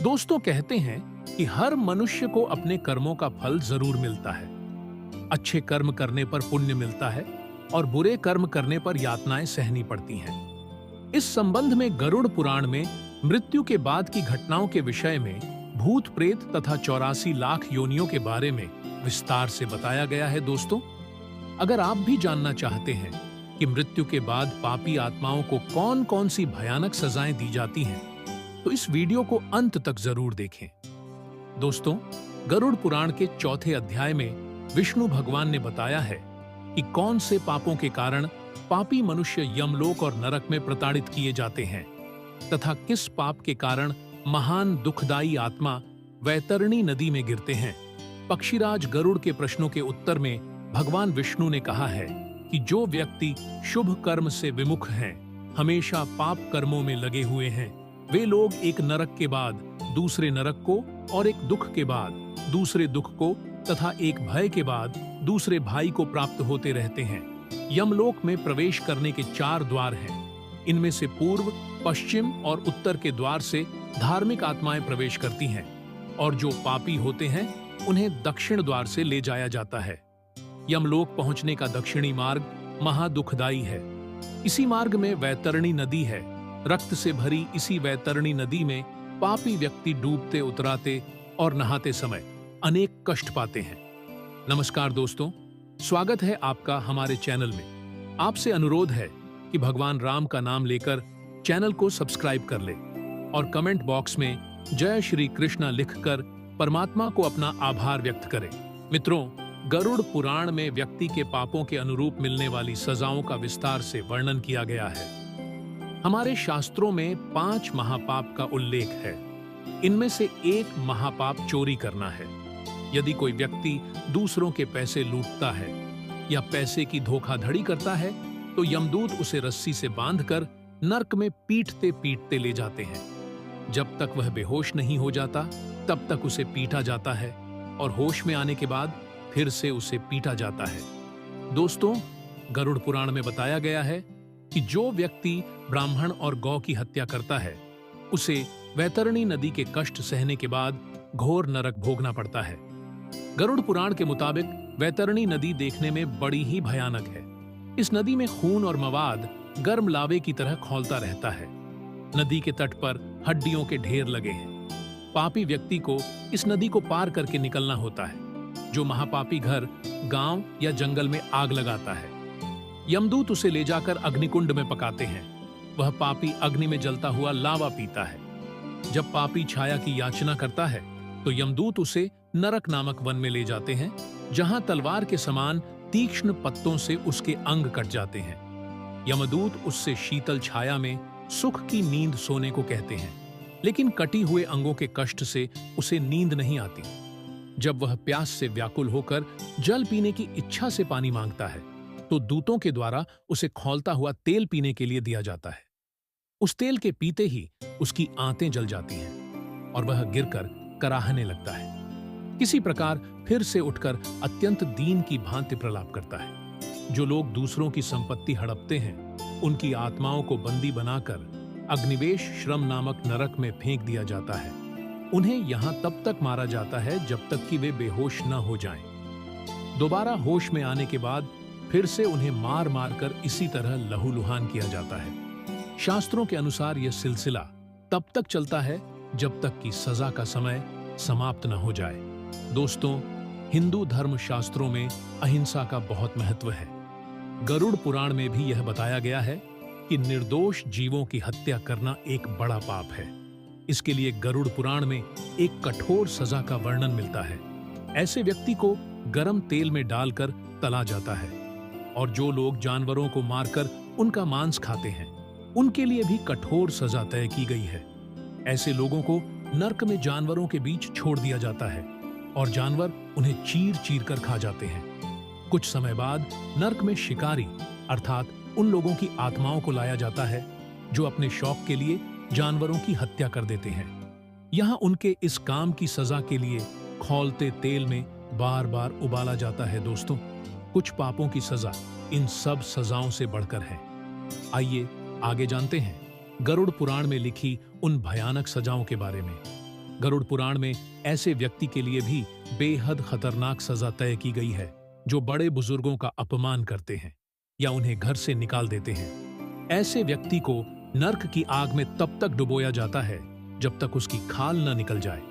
दोस्तों, कहते हैं कि हर मनुष्य को अपने कर्मों का फल जरूर मिलता है। अच्छे कर्म करने पर पुण्य मिलता है और बुरे कर्म करने पर यातनाएं सहनी पड़ती हैं। इस संबंध में गरुड़ पुराण में मृत्यु के बाद की घटनाओं के विषय में भूत प्रेत तथा 84 लाख योनियों के बारे में विस्तार से बताया गया है। दोस्तों, अगर आप भी जानना चाहते हैं कि मृत्यु के बाद पापी आत्माओं को कौन-कौन सी भयानक सजाएं दी जाती हैं, तो इस वीडियो को अंत तक जरूर देखें। दोस्तों, गरुड़ पुराण के चौथे अध्याय में विष्णु भगवान ने बताया है कि कौन से पापों के कारण पापी मनुष्य यमलोक और नरक में प्रताड़ित किए जाते हैं तथा किस पाप के कारण महान दुखदायी आत्मा वैतरणी नदी में गिरते हैं। पक्षीराज गरुड़ के प्रश्नों के उत्तर में भगवान विष्णु ने कहा है कि जो व्यक्ति शुभ कर्म से विमुख हैं, हमेशा पाप कर्मों में लगे हुए हैं, वे लोग एक नरक के बाद दूसरे नरक को और एक दुख के बाद दूसरे दुख को तथा एक भय के बाद दूसरे भय को प्राप्त होते रहते हैं। यमलोक में प्रवेश करने के 4 द्वार हैं। इनमें से पूर्व, पश्चिम और उत्तर के द्वार से धार्मिक आत्माएं प्रवेश करती हैं और जो पापी होते हैं उन्हें दक्षिण द्वार से ले जाया जाता है। यमलोक पहुंचने का दक्षिणी मार्ग महादुखदायी है। इसी मार्ग में वैतरणी नदी है। रक्त से भरी इसी वैतरणी नदी में पापी व्यक्ति डूबते उतराते और नहाते समय अनेक कष्ट पाते हैं। नमस्कार दोस्तों, स्वागत है आपका हमारे चैनल में। आपसे अनुरोध है कि भगवान राम का नाम लेकर चैनल को सब्सक्राइब कर ले और कमेंट बॉक्स में जय श्री कृष्णा लिखकर परमात्मा को अपना आभार व्यक्त करें। मित्रों, गरुड़ पुराण में व्यक्ति के पापों के अनुरूप मिलने वाली सजाओं का विस्तार से वर्णन किया गया है। हमारे शास्त्रों में 5 महापाप का उल्लेख है। इनमें से एक महापाप चोरी करना है। यदि कोई व्यक्ति दूसरों के पैसे लूटता है या पैसे की धोखाधड़ी करता है तो यमदूत उसे रस्सी से बांधकर नरक में पीटते पीटते ले जाते हैं। जब तक वह बेहोश नहीं हो जाता तब तक उसे पीटा जाता है और होश में आने के बाद फिर से उसे पीटा जाता है। दोस्तों, गरुड़ पुराण में बताया गया है कि जो व्यक्ति ब्राह्मण और गौ की हत्या करता है उसे वैतरणी नदी के कष्ट सहने के बाद घोर नरक भोगना पड़ता है। गरुड़ पुराण के मुताबिक वैतरणी नदी देखने में बड़ी ही भयानक है। इस नदी में खून और मवाद गर्म लावे की तरह खौलता रहता है। नदी के तट पर हड्डियों के ढेर लगे हैं। पापी व्यक्ति को इस नदी को पार करके निकलना होता है। जो महापापी घर, गांव या जंगल में आग लगाता है, यमदूत उसे ले जाकर अग्निकुंड में पकाते हैं। वह पापी अग्नि में जलता हुआ लावा पीता है। जब पापी छाया की याचना करता है तो यमदूत उसे नरक नामक वन में ले जाते हैं, जहां तलवार के समान तीक्ष्ण पत्तों से उसके अंग कट जाते हैं। यमदूत उससे शीतल छाया में सुख की नींद सोने को कहते हैं, लेकिन कटी हुए अंगों के कष्ट से उसे नींद नहीं आती। जब वह प्यास से व्याकुल होकर जल पीने की इच्छा से पानी मांगता है तो दूतों के द्वारा उसे खौलता हुआ तेल पीने के लिए दिया जाता है। उस तेल के पीते ही उसकी आंतें जल जाती हैं और वह गिरकर कराहने लगता है। किसी प्रकार फिर से उठकर अत्यंत दीन की भांति प्रलाप करता है। जो लोग दूसरों की संपत्ति हड़पते हैं उनकी आत्माओं को बंदी बनाकर अग्निवेश श्रम नामक नरक में फेंक दिया जाता है। उन्हें यहां तब तक मारा जाता है जब तक कि वे बेहोश न हो जाएं। दोबारा होश में आने के बाद फिर से उन्हें मार मार कर इसी तरह लहूलुहान किया जाता है। शास्त्रों के अनुसार यह सिलसिला तब तक चलता है जब तक कि सजा का समय समाप्त न हो जाए। दोस्तों, हिंदू धर्म शास्त्रों में अहिंसा का बहुत महत्व है। गरुड़ पुराण में भी यह बताया गया है कि निर्दोष जीवों की हत्या करना एक बड़ा पाप है। इसके लिए गरुड़ पुराण में एक कठोर सजा का वर्णन मिलता है। ऐसे व्यक्ति को गरम तेल में डालकर तला जाता है और जो लोग जानवरों को मारकर उनका मांस खाते हैं उनके लिए भी कठोर सजा तय की गई है। ऐसे लोगों को नरक में जानवरों के बीच छोड़ दिया जाता है और जानवर उन्हें चीर चीर कर खा जाते हैं। कुछ समय बाद नरक में शिकारी अर्थात उन लोगों की आत्माओं को लाया जाता है जो अपने शौक के लिए जानवरों की हत्या कर देते हैं। यहाँ उनके इस काम की सजा के लिए खौलते तेल में बार बार उबाला जाता है। दोस्तों, कुछ पापों की सजा इन सब सजाओं से बढ़कर है। आइए आगे जानते हैं गरुड़ पुराण में लिखी उन भयानक सजाओं के बारे में। गरुड़ पुराण में ऐसे व्यक्ति के लिए भी बेहद खतरनाक सजा तय की गई है जो बड़े बुजुर्गों का अपमान करते हैं या उन्हें घर से निकाल देते हैं। ऐसे व्यक्ति को नर्क की आग में तब तक डुबोया जाता है जब तक उसकी खाल न निकल जाए।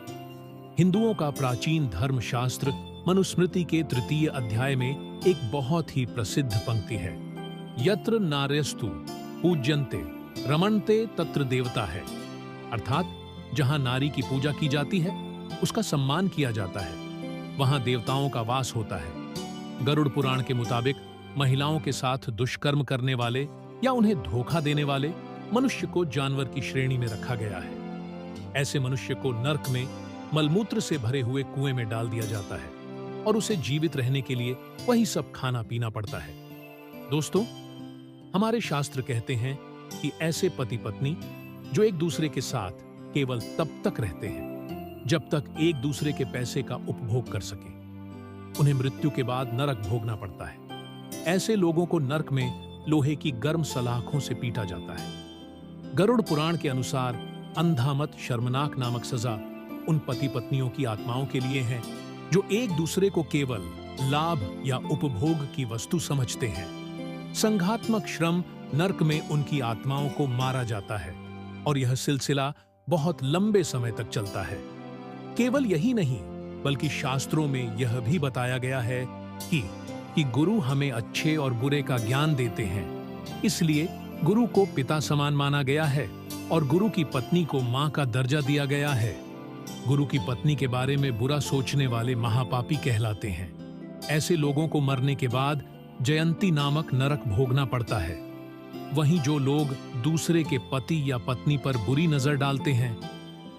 हिंदुओं का प्राचीन धर्मशास्त्र मनुस्मृति के 3 अध्याय में एक बहुत ही प्रसिद्ध पंक्ति है, यत्र नार्यस्तु पूज्यन्ते रमणते तत्र देवता है। अर्थात जहां नारी की पूजा की जाती है, उसका सम्मान किया जाता है, वहां देवताओं का वास होता है। गरुड़ पुराण के मुताबिक महिलाओं के साथ दुष्कर्म करने वाले या उन्हें धोखा देने वाले मनुष्य को जानवर की श्रेणी में रखा गया है। ऐसे मनुष्य को नर्क में मलमूत्र से भरे हुए कुएं में डाल दिया जाता है और उसे जीवित रहने के लिए वही सब खाना पीना पड़ता है। दोस्तों, हमारे शास्त्र कहते हैं कि ऐसे पति पत्नी जो एक दूसरे के साथ केवल तब तक रहते हैं जब तक एक दूसरे के पैसे का उपभोग कर सके, उन्हें मृत्यु के बाद नरक भोगना पड़ता है। ऐसे लोगों को नरक में लोहे की गर्म सलाखों से पीटा जाता है। गरुड़ पुराण के अनुसार अंधामत शर्मनाक नामक सजा उन पति पत्नियों की आत्माओं के लिए है जो एक दूसरे को केवल लाभ या उपभोग की वस्तु समझते हैं। संघात्मक श्रम नरक में उनकी आत्माओं को मारा जाता है और यह सिलसिला बहुत लंबे समय तक चलता है। केवल यही नहीं, बल्कि शास्त्रों में यह भी बताया गया है कि गुरु हमें अच्छे और बुरे का ज्ञान देते हैं, इसलिए गुरु को पिता समान माना गया है और गुरु की पत्नी को मां का दर्जा दिया गया है। गुरु की पत्नी के बारे में बुरा सोचने वाले महापापी कहलाते हैं। ऐसे लोगों को मरने के बाद जयंती नामक नरक भोगना पड़ता है। वहीं जो लोग दूसरे के पति या पत्नी पर बुरी नजर डालते हैं,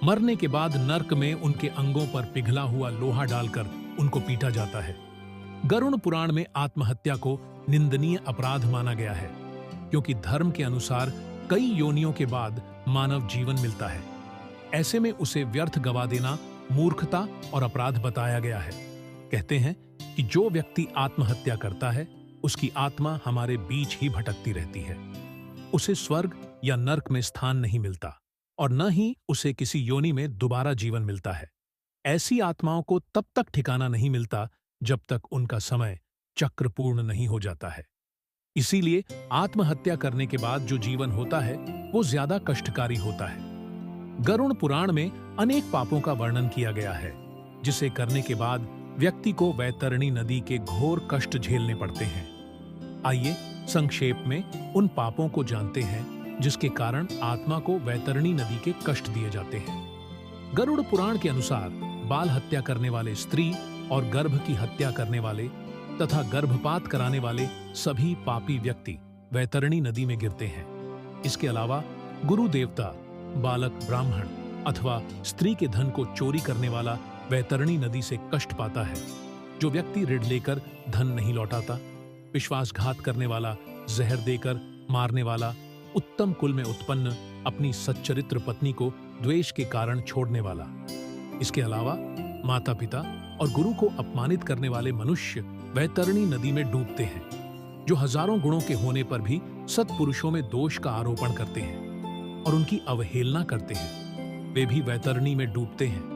मरने के बाद नर्क में उनके अंगों पर पिघला हुआ लोहा डालकर उनको पीटा जाता है। गरुड़ पुराण में आत्महत्या को निंदनीय अपराध माना गया है, क्योंकि धर्म के अनुसार कई योनियों के बाद मानव जीवन मिलता है। ऐसे में उसे व्यर्थ गवा देना मूर्खता और अपराध बताया गया है। कहते हैं कि जो व्यक्ति आत्महत्या करता है, उसकी आत्मा हमारे बीच ही भटकती रहती है। उसे स्वर्ग या नर्क में स्थान नहीं मिलता और न ही उसे किसी योनि में दोबारा जीवन मिलता है। ऐसी आत्माओं को तब तक ठिकाना नहीं मिलता जब तक उनका समय चक्र पूर्ण नहीं हो जाता है। इसीलिए आत्महत्या करने के बाद जो जीवन होता है वो ज्यादा कष्टकारी होता है। गरुड़ पुराण में अनेक पापों का वर्णन किया गया है, जिसे करने के बाद व्यक्ति को वैतरणी नदी के घोर कष्ट झेलने पड़ते हैं। आइए संक्षेप में उन पापों को जानते हैं जिसके कारण आत्मा को वैतरणी नदी के कष्ट दिए जाते हैं। गरुड़ पुराण के अनुसार बाल हत्या करने वाले स्त्री और गर्भ की हत्या करने वाले तथा गर्भपात कराने वाले सभी पापी व्यक्ति वैतरणी नदी में गिरते हैं। इसके अलावा गुरु देवता, बालक ब्राह्मण अथवा स्त्री के धन को चोरी करने वाला वैतरणी नदी से कष्ट पाता है। जो व्यक्ति ऋण लेकर धन नहीं लौटाता, विश्वासघात करने वाला, जहर देकर मारने वाला, उत्तम कुल में उत्पन्न अपनी सच्चरित्र पत्नी को द्वेष के कारण छोड़ने वाला। इसके अलावा माता पिता और गुरु को अपमानित करने वाले मनुष्य वैतरणी नदी में डूबते हैं। जो हजारों गुणों के होने पर भी सत्पुरुषों में दोष का आरोपण करते हैं और उनकी अवहेलना करते हैं, वे भी वैतरणी में डूबते हैं।